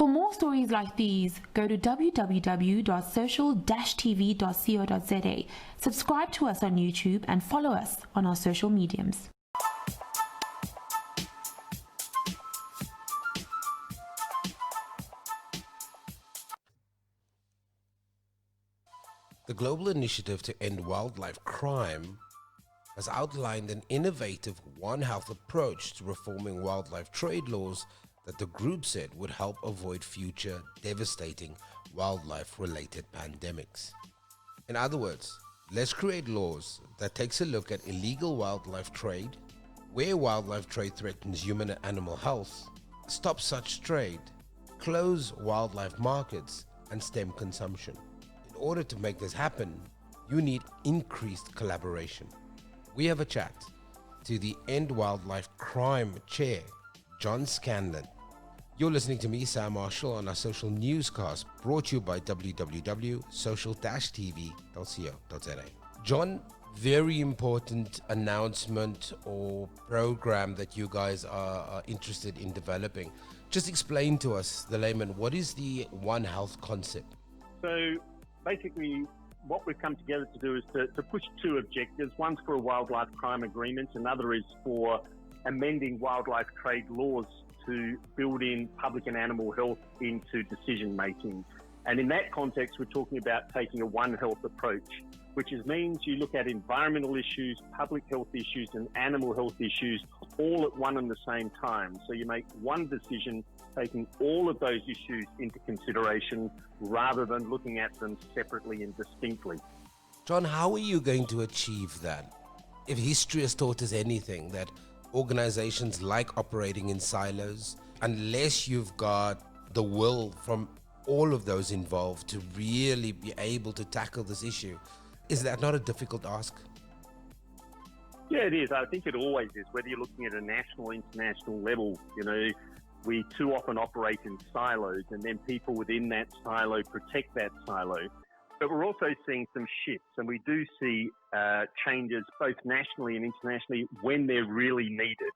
For more stories like these, go to www.social-tv.co.za, subscribe to us on YouTube and follow us on our social mediums. The Global Initiative to End Wildlife Crime has outlined an innovative One Health approach to reforming wildlife trade laws that the group said would help avoid future devastating wildlife-related pandemics. In other words, let's create laws that takes a look at illegal wildlife trade, where wildlife trade threatens human and animal health, stop such trade, close wildlife markets, and stem consumption. In order to make this happen, you need increased collaboration. We have a chat to the End Wildlife Crime Chair, John Scanlon. You're listening to me, Sam Marshall, on our social newscast brought to you by www.social-tv.co.za. John, very important announcement or program that you guys are interested in developing. Just explain to us, the layman, what is the One Health concept? So basically, what we've come together to do is to push two objectives. One's for a wildlife crime agreement, another is for amending wildlife trade laws to build in public and animal health into decision making. And in that context, we're talking about taking a One Health approach, which means you look at environmental issues, public health issues, and animal health issues all at one and the same time. So you make one decision taking all of those issues into consideration rather than looking at them separately and distinctly. John, how are you going to achieve that? If history has taught us anything, that organizations like operating in silos, unless you've got the will from all of those involved to really be able to tackle this issue, is that not a difficult ask? Yeah, it is. I think it always is, whether you're looking at a national or international level. You know, we too often operate in silos, and then people within that silo protect that silo. But we're also seeing some shifts, and we do see changes both nationally and internationally when they're really needed.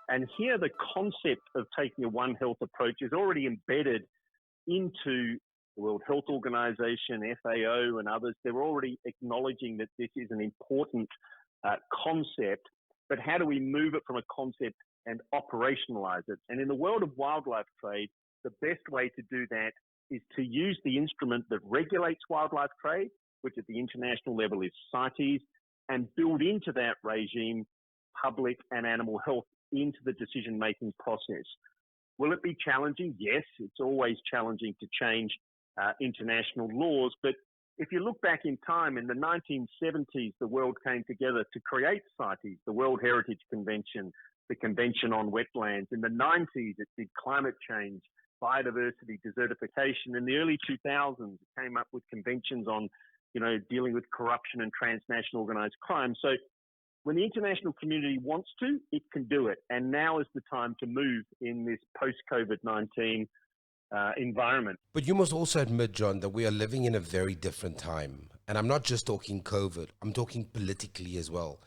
And here the concept of taking a One Health approach is already embedded into the World Health Organization, FAO, and others. They're already acknowledging that this is an important concept, but how do we move it from a concept and operationalize it? And in the world of wildlife trade, the best way to do that is to use the instrument that regulates wildlife trade, which at the international level is CITES, and build into that regime public and animal health into the decision-making process. Will it be challenging? Yes, it's always challenging to change international laws, but if you look back in time, in the 1970s, the world came together to create CITES, the World Heritage Convention, the Convention on Wetlands. In the 90s, it did climate change, biodiversity, desertification. In the early 2000s, it came up with conventions on, dealing with corruption and transnational organized crime. So when the international community wants to, it can do it. And now is the time to move in this post-COVID-19 environment. But you must also admit, John, that we are living in a very different time. And I'm not just talking COVID, I'm talking politically as well.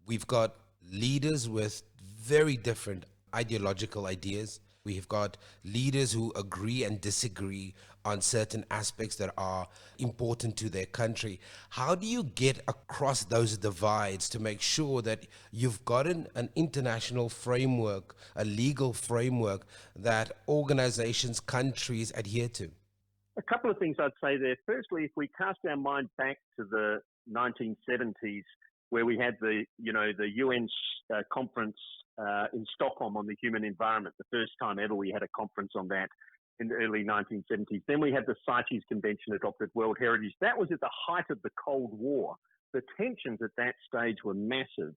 We've got leaders with very different ideological ideas. We've got leaders who agree and disagree on certain aspects that are important to their country. How do you get across those divides to make sure that you've gotten an international framework, a legal framework that organizations, countries adhere to? A couple of things I'd say there. Firstly, if we cast our mind back to the 1970s, where we had the UN conference in Stockholm on the human environment, the first time ever we had a conference on that in the early 1970s. Then we had the CITES Convention adopted World Heritage. That was at the height of the Cold War. The tensions at that stage were massive.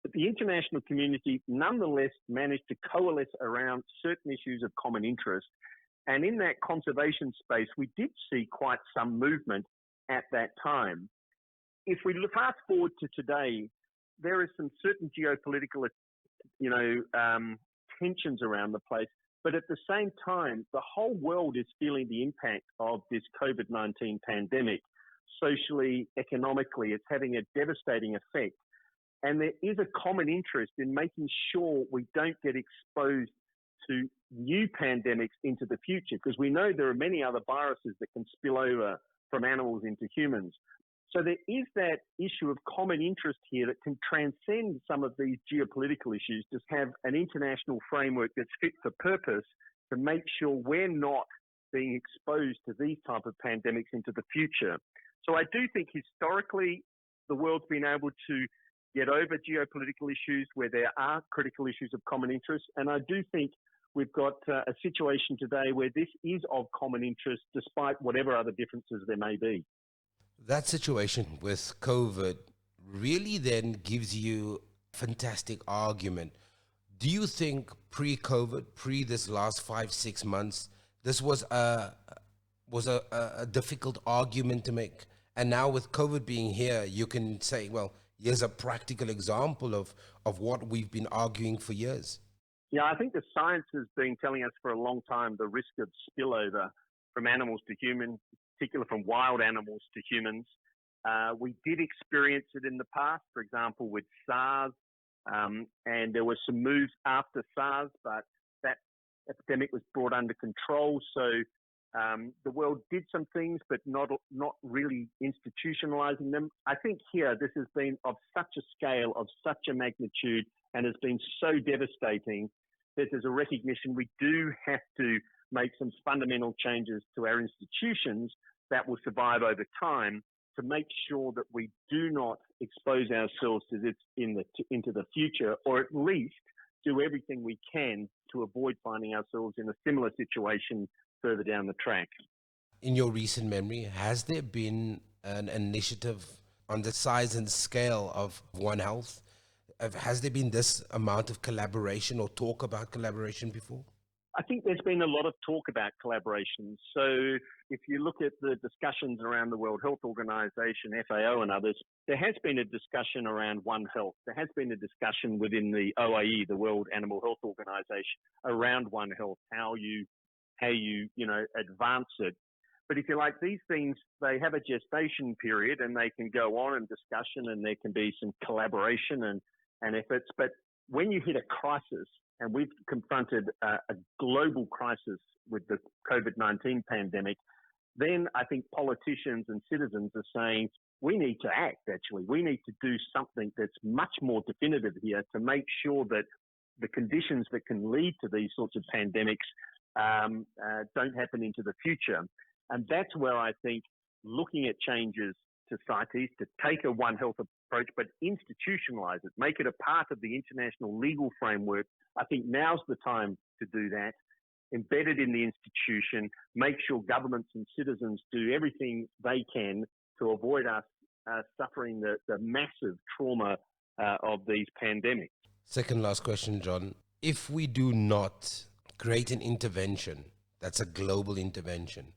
But the international community nonetheless managed to coalesce around certain issues of common interest. And in that conservation space, we did see quite some movement at that time. If we fast forward to today, there is some certain geopolitical, tensions around the place. But at the same time, the whole world is feeling the impact of this COVID-19 pandemic. Socially, economically, it's having a devastating effect. And there is a common interest in making sure we don't get exposed to new pandemics into the future, because we know there are many other viruses that can spill over from animals into humans. So there is that issue of common interest here that can transcend some of these geopolitical issues, just have an international framework that's fit for purpose to make sure we're not being exposed to these type of pandemics into the future. So I do think historically the world's been able to get over geopolitical issues where there are critical issues of common interest. And I do think we've got a situation today where this is of common interest despite whatever other differences there may be. That situation with COVID really then gives you a fantastic argument. Do you think pre-COVID, this last 5-6 months, this was a difficult argument to make? And now with COVID being here, you can say, well, here's a practical example of what we've been arguing for years. Yeah, I think the science has been telling us for a long time the risk of spillover from animals to humans, particularly from wild animals to humans. We did experience it in the past, for example, with SARS, and there were some moves after SARS, but that epidemic was brought under control. So the world did some things, but not really institutionalizing them. I think here this has been of such a scale, of such a magnitude, and has been so devastating that there's a recognition we do have to make some fundamental changes to our institutions that will survive over time to make sure that we do not expose ourselves to this into the future, or at least do everything we can to avoid finding ourselves in a similar situation further down the track. In your recent memory, has there been an initiative on the size and scale of One Health? Has there been this amount of collaboration or talk about collaboration before? I think there's been a lot of talk about collaboration. So if you look at the discussions around the World Health Organization, FAO and others, there has been a discussion around One Health. There has been a discussion within the OIE, the World Animal Health Organization, around One Health, how you advance it. But if you like, these things, they have a gestation period and they can go on in discussion and there can be some collaboration and efforts. But when you hit a crisis, and we've confronted a global crisis with the COVID-19 pandemic, then I think politicians and citizens are saying, we need to act, actually. We need to do something that's much more definitive here to make sure that the conditions that can lead to these sorts of pandemics don't happen into the future. And that's where I think looking at changes to CITES, to take a One Health approach, but institutionalize it, make it a part of the international legal framework. I think now's the time to do that, embed it in the institution, make sure governments and citizens do everything they can to avoid us suffering the massive trauma of these pandemics. Second last question, John. If we do not create an intervention that's a global intervention,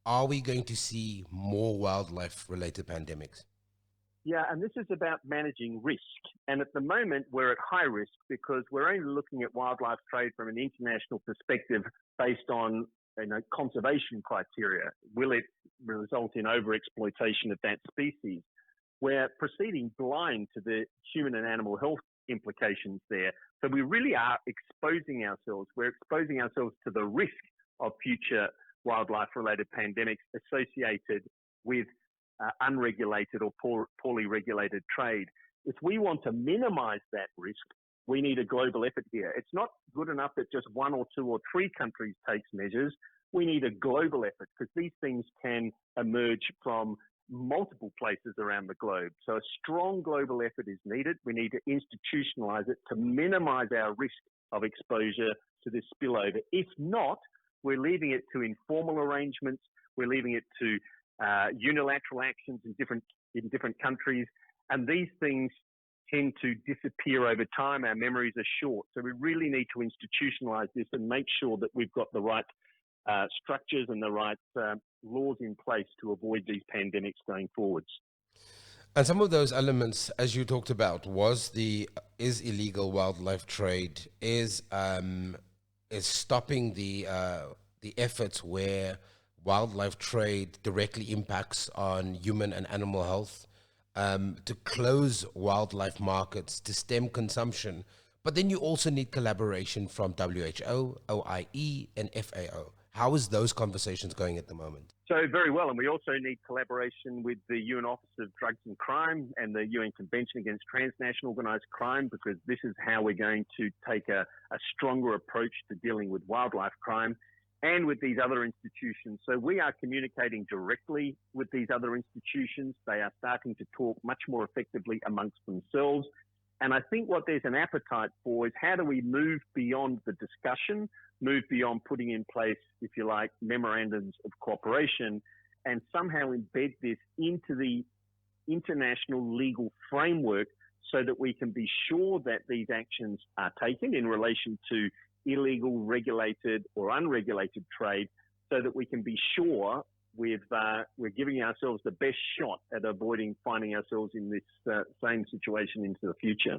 are we going to see more wildlife-related pandemics? Yeah, and this is about managing risk. And at the moment, we're at high risk because we're only looking at wildlife trade from an international perspective based on conservation criteria. Will it result in overexploitation of that species? We're proceeding blind to the human and animal health implications there. So we really are exposing ourselves. We're exposing ourselves to the risk of future wildlife-related pandemics associated with unregulated or poorly regulated trade. If we want to minimize that risk, we need a global effort here. It's not good enough that just 1 or 2 or 3 countries takes measures. We need a global effort because these things can emerge from multiple places around the globe. So a strong global effort is needed. We need to institutionalize it to minimize our risk of exposure to this spillover. If not, we're leaving it to informal arrangements. We're leaving it to unilateral actions in different countries. And these things tend to disappear over time. Our memories are short. So we really need to institutionalize this and make sure that we've got the right structures and the right laws in place to avoid these pandemics going forwards. And some of those elements, as you talked about, is illegal wildlife trade, is stopping the efforts where wildlife trade directly impacts on human and animal health, to close wildlife markets, to stem consumption, But then you also need collaboration from WHO, OIE, and FAO. How is those conversations going at the moment? So very well, and we also need collaboration with the UN Office of Drugs and Crime and the UN Convention Against Transnational Organised Crime, because this is how we're going to take a stronger approach to dealing with wildlife crime and with these other institutions. So we are communicating directly with these other institutions. They are starting to talk much more effectively amongst themselves. And I think what there's an appetite for is how do we move beyond the discussion, move beyond putting in place, if you like, memorandums of cooperation, and somehow embed this into the international legal framework so that we can be sure that these actions are taken in relation to illegal, regulated or unregulated trade, so that we can be sure we're giving ourselves the best shot at avoiding finding ourselves in this same situation into the future.